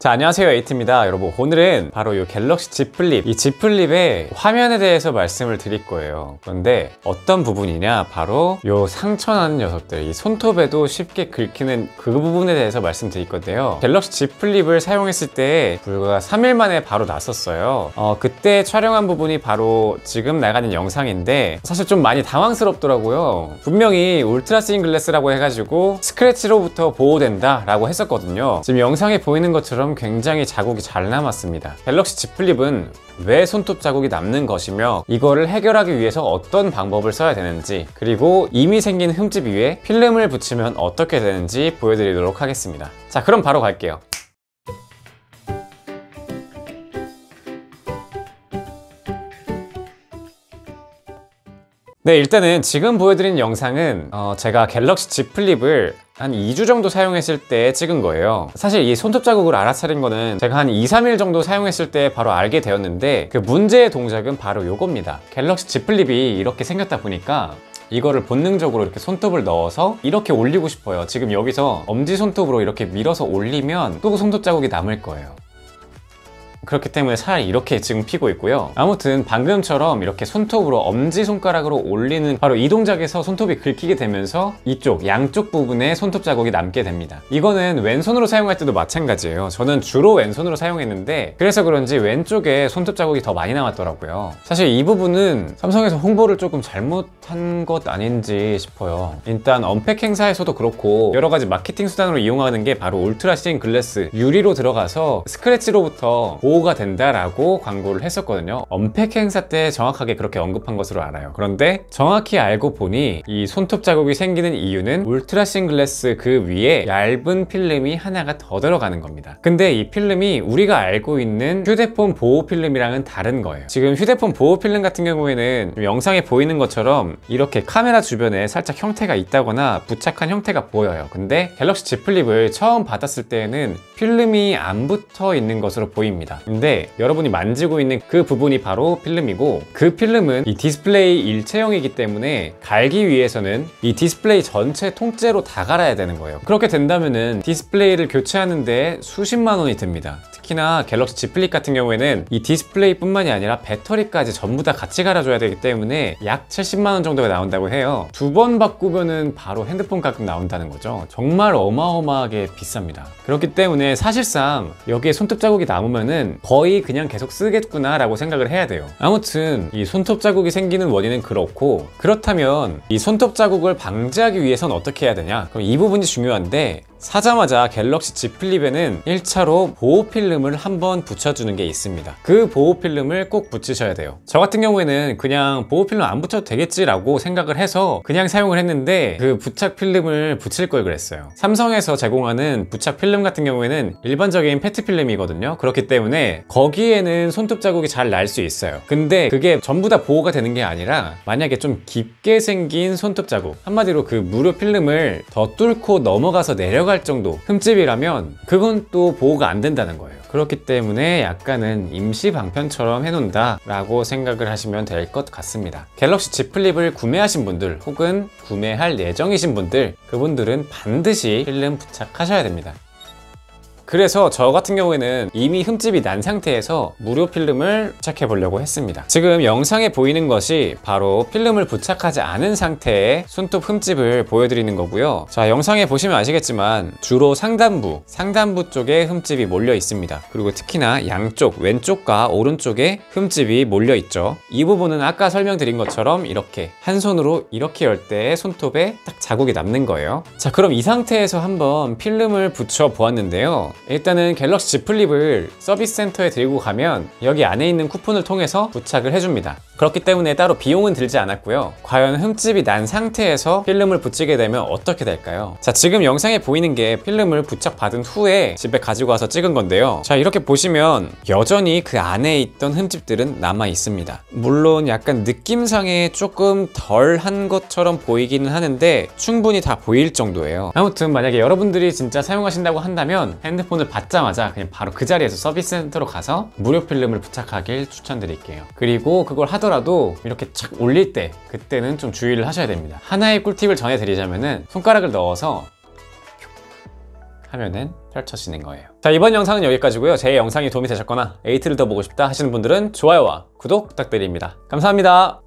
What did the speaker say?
자, 안녕하세요, 에이트입니다. 여러분, 오늘은 바로 이 갤럭시 Z 플립, 이 Z 플립의 화면에 대해서 말씀을 드릴 거예요. 그런데 어떤 부분이냐, 바로 이 상처나는 녀석들, 이 손톱에도 쉽게 긁히는 그 부분에 대해서 말씀드릴 건데요. 갤럭시 Z 플립을 사용했을 때 불과 3일 만에 바로 났었어요. 그때 촬영한 부분이 바로 지금 나가는 영상인데 사실 좀 많이 당황스럽더라고요. 분명히 울트라 스인 글래스라고 해가지고 스크래치로부터 보호된다 라고 했었거든요. 지금 영상에 보이는 것처럼 굉장히 자국이 잘 남았습니다. 갤럭시 Z 플립은 왜 손톱 자국이 남는 것이며 이거를 해결하기 위해서 어떤 방법을 써야 되는지, 그리고 이미 생긴 흠집 위에 필름을 붙이면 어떻게 되는지 보여드리도록 하겠습니다. 자, 그럼 바로 갈게요. 네, 일단은 지금 보여드린 영상은 제가 갤럭시 Z 플립을 한 2주 정도 사용했을 때 찍은 거예요. 사실 이 손톱 자국을 알아차린 거는 제가 한 2, 3일 정도 사용했을 때 바로 알게 되었는데, 그 문제의 동작은 바로 요겁니다. 갤럭시 Z 플립이 이렇게 생겼다 보니까 이거를 본능적으로 이렇게 손톱을 넣어서 이렇게 올리고 싶어요. 지금 여기서 엄지손톱으로 이렇게 밀어서 올리면 또 손톱 자국이 남을 거예요. 그렇기 때문에 차라리 이렇게 지금 피고 있고요. 아무튼 방금처럼 이렇게 손톱으로 엄지손가락으로 올리는 바로 이 동작에서 손톱이 긁히게 되면서 이쪽 양쪽 부분에 손톱 자국이 남게 됩니다. 이거는 왼손으로 사용할 때도 마찬가지예요. 저는 주로 왼손으로 사용했는데 그래서 그런지 왼쪽에 손톱 자국이 더 많이 남았더라고요. 사실 이 부분은 삼성에서 홍보를 조금 잘못한 것 아닌지 싶어요. 일단 언팩 행사에서도 그렇고 여러 가지 마케팅 수단으로 이용하는 게 바로 울트라 스인 글래스, 유리로 들어가서 스크래치로부터 보호가 된다라고 광고를 했었거든요. 언팩 행사 때 정확하게 그렇게 언급한 것으로 알아요. 그런데 정확히 알고 보니 이 손톱 자국이 생기는 이유는 울트라 스인 글래스 그 위에 얇은 필름이 하나가 더 들어가는 겁니다. 근데 이 필름이 우리가 알고 있는 휴대폰 보호 필름이랑은 다른 거예요. 지금 휴대폰 보호 필름 같은 경우에는 영상에 보이는 것처럼 이렇게 카메라 주변에 살짝 형태가 있다거나 부착한 형태가 보여요. 근데 갤럭시 Z 플립을 처음 받았을 때에는 필름이 안 붙어 있는 것으로 보입니다. 근데 여러분이 만지고 있는 그 부분이 바로 필름이고, 그 필름은 이 디스플레이 일체형이기 때문에 갈기 위해서는 이 디스플레이 전체 통째로 다 갈아야 되는 거예요. 그렇게 된다면은 디스플레이를 교체하는데 수십만 원이 듭니다. 특히나 갤럭시 Z 플립 같은 경우에는 이 디스플레이 뿐만이 아니라 배터리까지 전부 다 같이 갈아줘야 되기 때문에 약 70만 원 정도가 나온다고 해요. 두 번 바꾸면은 바로 핸드폰 가격 나온다는 거죠. 정말 어마어마하게 비쌉니다. 그렇기 때문에 사실상 여기에 손톱 자국이 남으면은 거의 그냥 계속 쓰겠구나 라고 생각을 해야 돼요. 아무튼 이 손톱 자국이 생기는 원인은 그렇고, 그렇다면 이 손톱 자국을 방지하기 위해선 어떻게 해야 되냐? 그럼 이 부분이 중요한데, 사자마자 갤럭시 Z 플립에는 1차로 보호 필름을 한번 붙여주는 게 있습니다. 그 보호 필름을 꼭 붙이셔야 돼요. 저 같은 경우에는 그냥 보호 필름 안 붙여도 되겠지라고 생각을 해서 그냥 사용을 했는데 그 부착 필름을 붙일 걸 그랬어요. 삼성에서 제공하는 부착 필름 같은 경우에는 일반적인 페트 필름이거든요. 그렇기 때문에 거기에는 손톱 자국이 잘 날 수 있어요. 근데 그게 전부 다 보호가 되는 게 아니라 만약에 좀 깊게 생긴 손톱 자국, 한마디로 그 무료 필름을 더 뚫고 넘어가서 내려갈 정도 흠집이라면 그건 또 보호가 안 된다는 거예요. 그렇기 때문에 약간은 임시 방편처럼 해놓는다 라고 생각을 하시면 될 것 같습니다. 갤럭시 Z 플립을 구매하신 분들 혹은 구매할 예정이신 분들, 그분들은 반드시 필름 부착하셔야 됩니다. 그래서 저 같은 경우에는 이미 흠집이 난 상태에서 무료 필름을 부착해 보려고 했습니다. 지금 영상에 보이는 것이 바로 필름을 부착하지 않은 상태의 손톱 흠집을 보여드리는 거고요. 자, 영상에 보시면 아시겠지만 주로 상단부 쪽에 흠집이 몰려 있습니다. 그리고 특히나 양쪽, 왼쪽과 오른쪽에 흠집이 몰려 있죠. 이 부분은 아까 설명드린 것처럼 이렇게 한 손으로 이렇게 열 때 손톱에 딱 자국이 남는 거예요. 자, 그럼 이 상태에서 한번 필름을 붙여 보았는데요. 일단은 갤럭시 Z 플립을 서비스 센터에 들고 가면 여기 안에 있는 쿠폰을 통해서 부착을 해줍니다. 그렇기 때문에 따로 비용은 들지 않았고요. 과연 흠집이 난 상태에서 필름을 붙이게 되면 어떻게 될까요? 자, 지금 영상에 보이는 게 필름을 부착받은 후에 집에 가지고 와서 찍은 건데요. 자, 이렇게 보시면 여전히 그 안에 있던 흠집들은 남아 있습니다. 물론 약간 느낌상에 조금 덜한 것처럼 보이기는 하는데 충분히 다 보일 정도예요. 아무튼 만약에 여러분들이 진짜 사용하신다고 한다면 핸드폰을 받자마자 그냥 바로 그 자리에서 서비스 센터로 가서 무료 필름을 부착하길 추천드릴게요. 그리고 그걸 하더라도 이렇게 착 올릴 때 그때는 좀 주의를 하셔야 됩니다. 하나의 꿀팁을 전해드리자면은 손가락을 넣어서 하면은 펼쳐지는 거예요. 자, 이번 영상은 여기까지고요. 제 영상이 도움이 되셨거나 에이트를 더 보고 싶다 하시는 분들은 좋아요와 구독 부탁드립니다. 감사합니다.